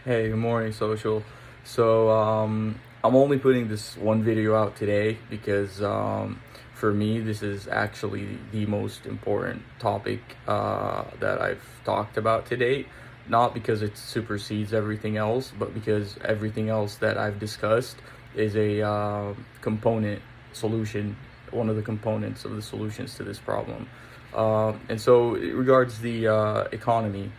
Hey, good morning, social. I'm only putting this one video out today because for me, this is actually the most important topic that I've talked about to date. Not because it supersedes everything else, but because everything else that I've discussed is a component solution, one of the components of the solutions to this problem. And so, it regards the economy.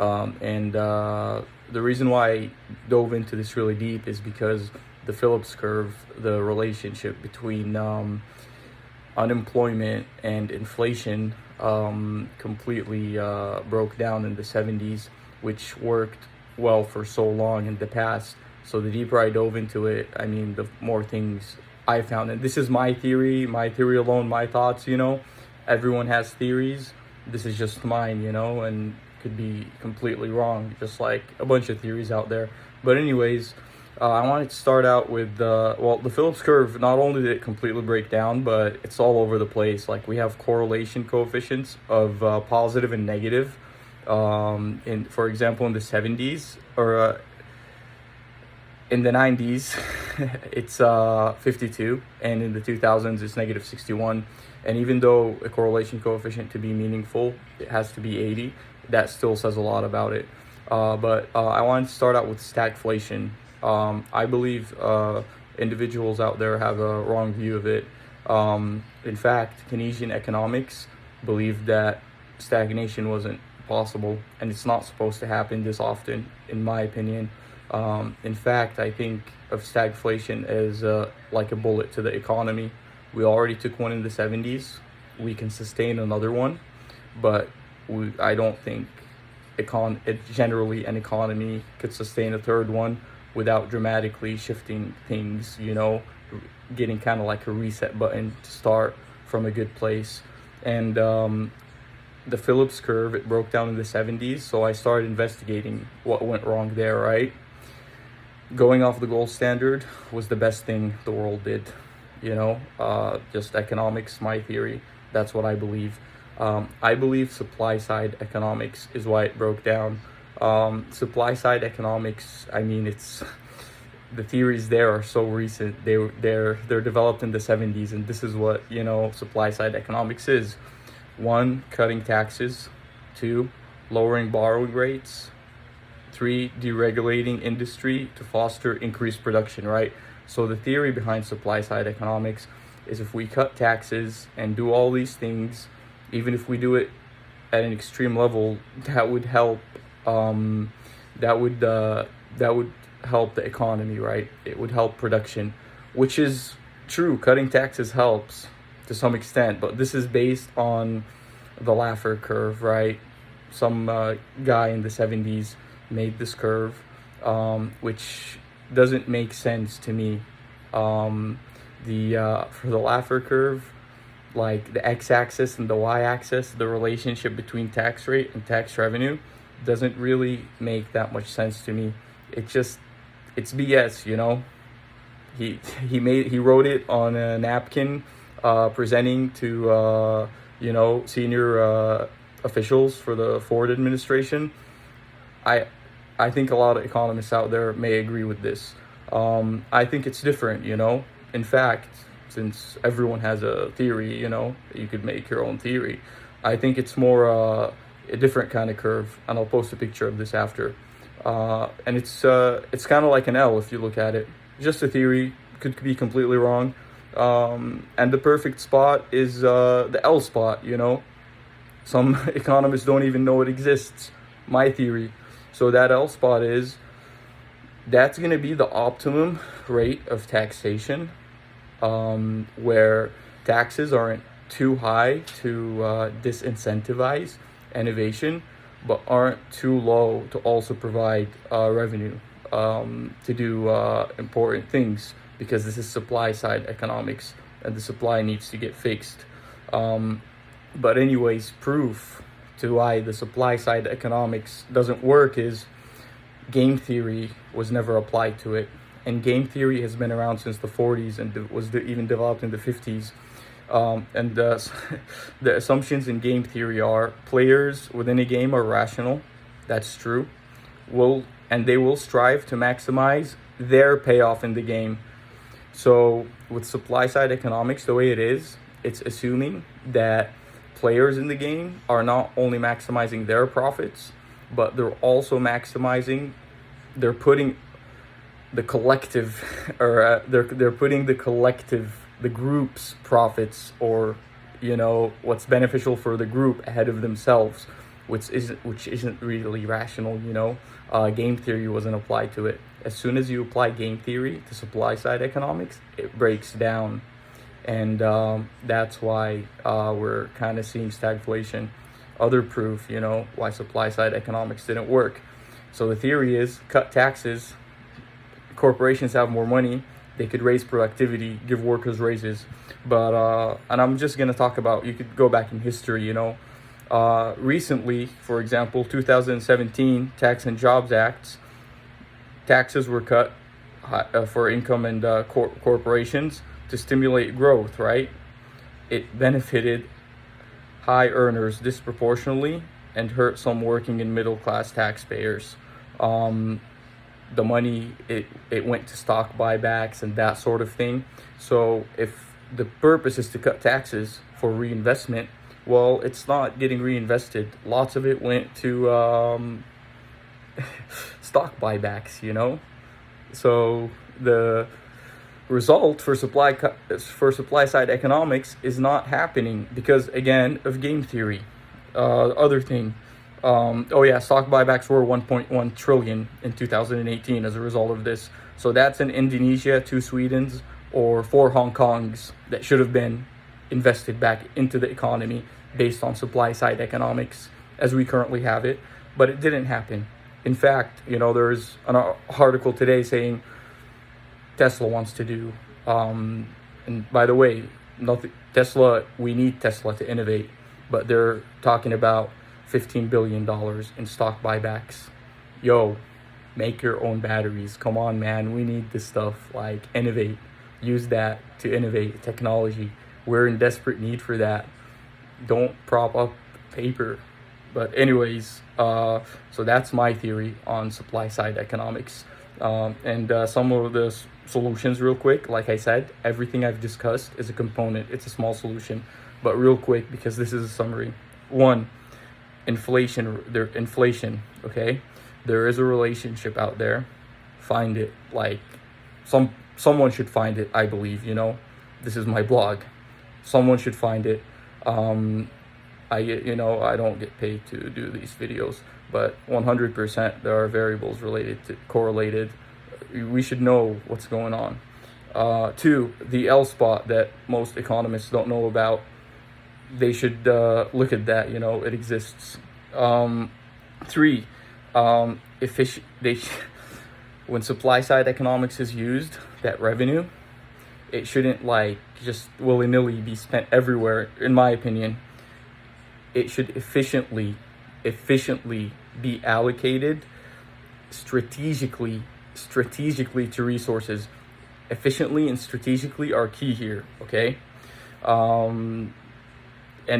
And The reason why I dove into this really deep is because the Phillips curve, the relationship between unemployment and inflation, completely broke down in the 70s, which worked well for so long in the past. So the deeper I dove into it, I mean, the more things I found. And this is my theory alone, my thoughts, Everyone has theories. This is just mine, and could be completely wrong, just like a bunch of theories out there. But anyways, I wanted to start out with the Phillips curve. Not only did it completely break down, but it's all over the place. Like, we have correlation coefficients of positive and negative. For example, in the 70s or in the 90s, it's 52, and in the 2000s, it's negative 61. And even though a correlation coefficient to be meaningful, it has to be 80, that still says a lot about it. But I wanted to start out with stagflation. I believe individuals out there have a wrong view of it. In fact, Keynesian economics believed that stagnation wasn't possible, and it's not supposed to happen this often, in my opinion. In fact, I think of stagflation as like a bullet to the economy. We already took one in the 70s. We can sustain another one, but I don't think generally an economy could sustain a third one without dramatically shifting things, getting kind of like a reset button to start from a good place. And the Phillips curve, it broke down in the 70s, so I started investigating what went wrong there, right? Going off the gold standard was the best thing the world did, just economics, my theory. That's what I believe. I believe supply side economics is why it broke down. Supply side economics, I mean, it's the theories there are so recent. They're developed in the 70s, and this is what supply side economics is. 1, cutting taxes. 2, lowering borrowing rates. 3, deregulating industry to foster increased production, right? So the theory behind supply side economics is if we cut taxes and do all these things, even if we do it at an extreme level, that would help. That would help the economy, right? It would help production, which is true. Cutting taxes helps to some extent, but this is based on the Laffer curve, right? Some guy in the 70s made this curve, which doesn't make sense to me. For the Laffer curve, like the x-axis and the y-axis, the relationship between tax rate and tax revenue doesn't really make that much sense to me. It's BS, He wrote it on a napkin, presenting to senior officials for the Ford administration. I think a lot of economists out there may agree with this. I think it's different, In fact, since everyone has a theory, you could make your own theory. I think it's more a different kind of curve, and I'll post a picture of this after. And it's kind of like an L if you look at it. Just a theory, could be completely wrong. And the perfect spot is the L spot, Some economists don't even know it exists. My theory. So that L spot that's going to be the optimum rate of taxation, where taxes aren't too high to disincentivize innovation, but aren't too low to also provide revenue to do important things, because this is supply side economics and the supply needs to get fixed. But anyways, proof to why the supply side economics doesn't work is game theory was never applied to it. And game theory has been around since the 40s and was even developed in the 50s. And the assumptions in game theory are players within a game are rational. That's true. Will and they will strive to maximize their payoff in the game. So with supply side economics, the way it is, it's assuming that players in the game are not only maximizing their profits, but they're also maximizing, they're putting the collective, or they're putting the collective, the group's profits, or what's beneficial for the group ahead of themselves, which isn't really rational. Game theory wasn't applied to it. As soon as you apply game theory to supply side economics, it breaks down, and that's why we're kind of seeing stagflation. Other proof, why supply side economics didn't work. So the theory is cut taxes, corporations have more money, they could raise productivity, give workers raises. But and I'm just gonna talk about, you could go back in history, recently, for example, 2017 Tax and Jobs Acts, taxes were cut for income and corporations to stimulate growth, right? It benefited high earners disproportionately and hurt some working and middle class taxpayers. The money, it went to stock buybacks and that sort of thing. So if the purpose is to cut taxes for reinvestment, well, it's not getting reinvested. Lots of it went to stock buybacks, So the result for supply side economics is not happening because, again, of game theory. Other thing, stock buybacks were 1.1 trillion in 2018 as a result of this. So that's in Indonesia, 2 Swedens, or 4 Hong Kongs that should have been invested back into the economy based on supply side economics as we currently have it, but it didn't happen. In fact, there's an article today saying Tesla wants to do, and by the way, we need Tesla to innovate, but they're talking about $15 billion in stock buybacks. Make your own batteries. Come on, man. We need this stuff. Like, innovate. Use that to innovate technology. We're in desperate need for that. Don't prop up paper. But anyways, so that's my theory on supply side economics. And some of the solutions real quick. Like I said, everything I've discussed is a component. It's a small solution. But real quick, because this is a summary. 1, inflation, okay? There is a relationship out there. Find it. Like, someone should find it, I believe, This is my blog. Someone should find it. I don't get paid to do these videos, but 100% there are variables correlated. We should know what's going on. 2, the L spot that most economists don't know about. They should look at that. It exists. 3, when supply side economics is used, that revenue, it shouldn't just willy-nilly be spent everywhere. In my opinion, it should efficiently be allocated strategically to resources. Efficiently and strategically are key here, okay? And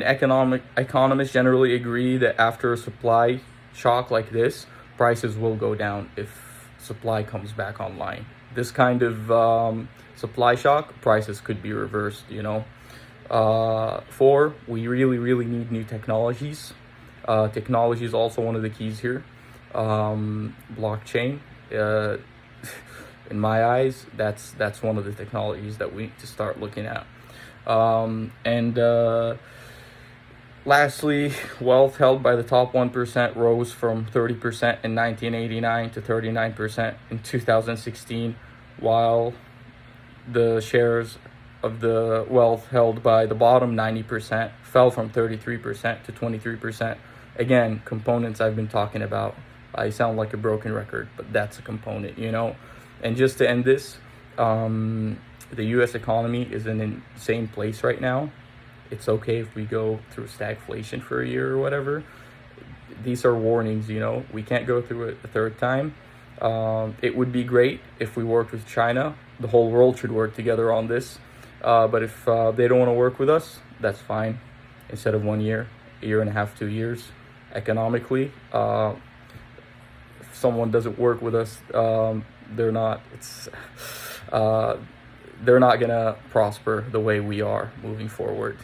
economists generally agree that after a supply shock like this, prices will go down if supply comes back online. This kind of supply shock, prices could be reversed, 4, we really need new technologies. Technology is also one of the keys here. Blockchain, in my eyes, that's one of the technologies that we need to start looking at. Lastly, wealth held by the top 1% rose from 30% in 1989 to 39% in 2016, while the shares of the wealth held by the bottom 90% fell from 33% to 23%. Again, components I've been talking about. I sound like a broken record, but that's a component, And just to end this, the U.S. economy is in an insane place right now. It's okay if we go through stagflation for a year or whatever. These are warnings, We can't go through it a third time. It would be great if we worked with China. The whole world should work together on this. But if they don't want to work with us, that's fine. Instead of 1 year, a year and a half, 2 years, economically, someone doesn't work with us, they're not gonna prosper the way we are moving forward.